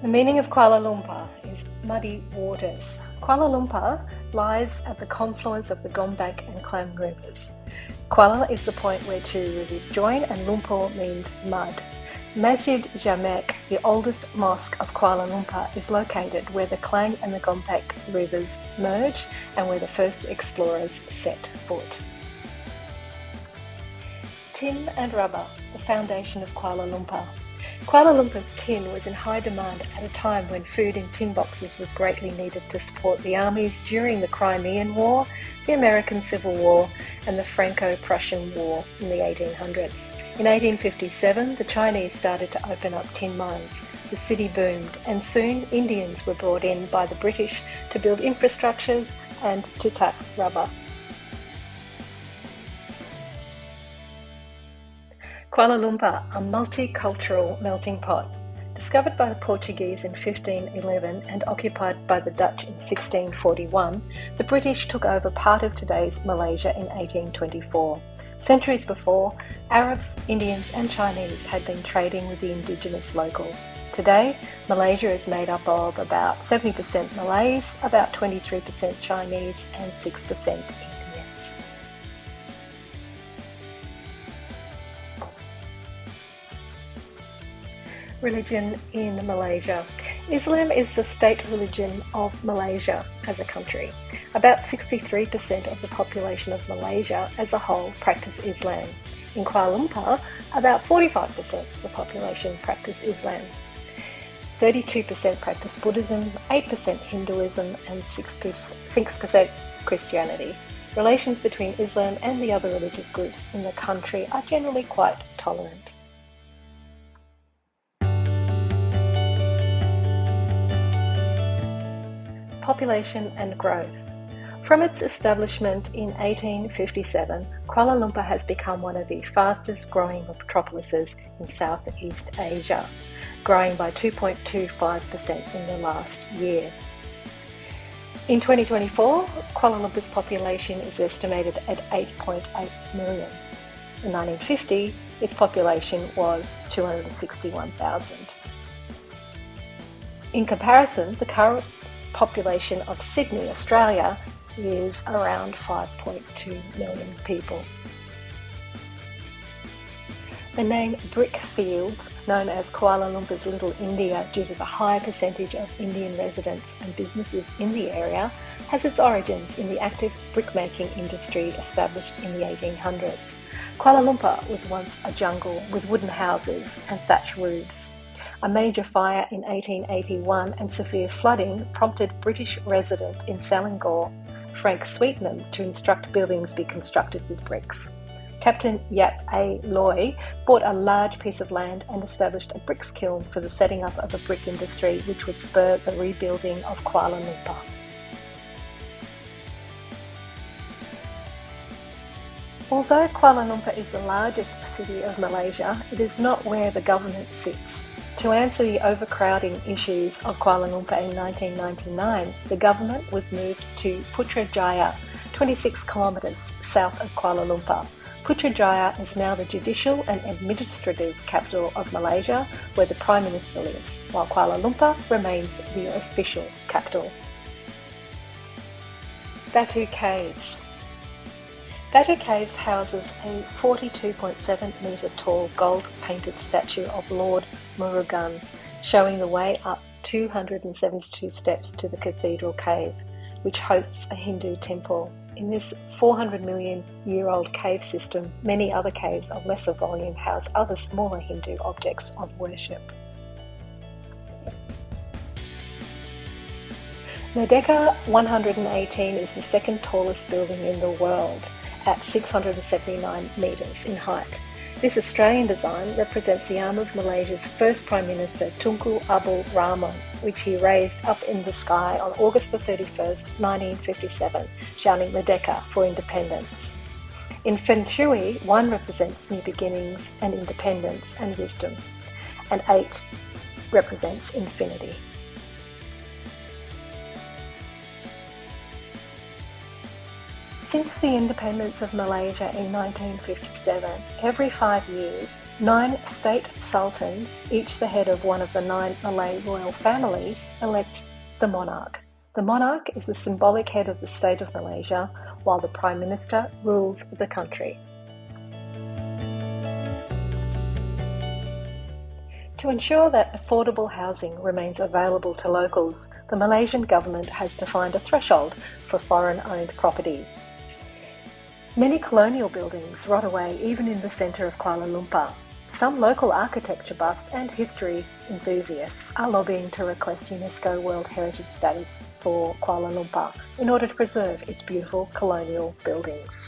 The meaning of Kuala Lumpur is muddy waters. Kuala Lumpur lies at the confluence of the Gombak and Klang rivers. Kuala is the point where two rivers join, and Lumpur means mud. Masjid Jamek, the oldest mosque of Kuala Lumpur, is located where the Klang and the Gombak rivers merge and where the first explorers set foot. Tin and rubber, the foundation of Kuala Lumpur. Kuala Lumpur's tin was in high demand at a time when food in tin boxes was greatly needed to support the armies during the Crimean War, the American Civil War, and the Franco-Prussian War in the 1800s. In 1857, the Chinese started to open up tin mines. The city boomed, and soon Indians were brought in by the British to build infrastructures and to tap rubber. Kuala Lumpur, a multicultural melting pot. Discovered by the Portuguese in 1511 and occupied by the Dutch in 1641, the British took over part of today's Malaysia in 1824. Centuries before, Arabs, Indians and Chinese had been trading with the indigenous locals. Today, Malaysia is made up of about 70% Malays, about 23% Chinese and 6% Indians. Religion in Malaysia. Islam is the state religion of Malaysia as a country. About 63% of the population of Malaysia as a whole practice Islam. In Kuala Lumpur, about 45% of the population practice Islam. 32% practice Buddhism, 8% Hinduism and 6% Christianity. Relations between Islam and the other religious groups in the country are generally quite tolerant. Population and growth. From its establishment in 1857, Kuala Lumpur has become one of the fastest growing metropolises in Southeast Asia, growing by 2.25% in the last year. In 2024, Kuala Lumpur's population is estimated at 8.8 million. In 1950, its population was 261,000. In comparison, the current population of Sydney, Australia, is around 5.2 million people. The name Brickfields, known as Kuala Lumpur's Little India due to the high percentage of Indian residents and businesses in the area, has its origins in the active brickmaking industry established in the 1800s. Kuala Lumpur was once a jungle with wooden houses and thatch roofs. A major fire in 1881 and severe flooding prompted British resident in Selangor, Frank Sweetnam, to instruct buildings be constructed with bricks. Captain Yap A. Loy bought a large piece of land and established a bricks kiln for the setting up of a brick industry which would spur the rebuilding of Kuala Lumpur. Although Kuala Lumpur is the largest city of Malaysia, it is not where the government sits. To answer the overcrowding issues of Kuala Lumpur in 1999, the government was moved to Putrajaya, 26 kilometres south of Kuala Lumpur. Putrajaya is now the judicial and administrative capital of Malaysia, where the Prime Minister lives, while Kuala Lumpur remains the official capital. Batu Caves. Batu Caves houses a 42.7 metre tall gold-painted statue of Lord Murugan, showing the way up 272 steps to the cathedral cave, which hosts a Hindu temple. In this 400 million-year-old cave system, many other caves of lesser volume house other smaller Hindu objects of worship. Merdeka 118 is the second tallest building in the world, at 679 metres in height. This Australian design represents the arm of Malaysia's first Prime Minister Tunku Abdul Rahman, which he raised up in the sky on August the 31st, 1957, shouting Merdeka for independence. In Feng Shui, 1 represents new beginnings and independence and wisdom, and 8 represents infinity. Since the independence of Malaysia in 1957, every 5 years, 9 state sultans, each the head of one of the 9 Malay royal families, elect the monarch. The monarch is the symbolic head of the state of Malaysia, while the Prime Minister rules the country. To ensure that affordable housing remains available to locals, the Malaysian government has defined a threshold for foreign-owned properties. Many colonial buildings rot away even in the centre of Kuala Lumpur. Some local architecture buffs and history enthusiasts are lobbying to request UNESCO World Heritage status for Kuala Lumpur in order to preserve its beautiful colonial buildings.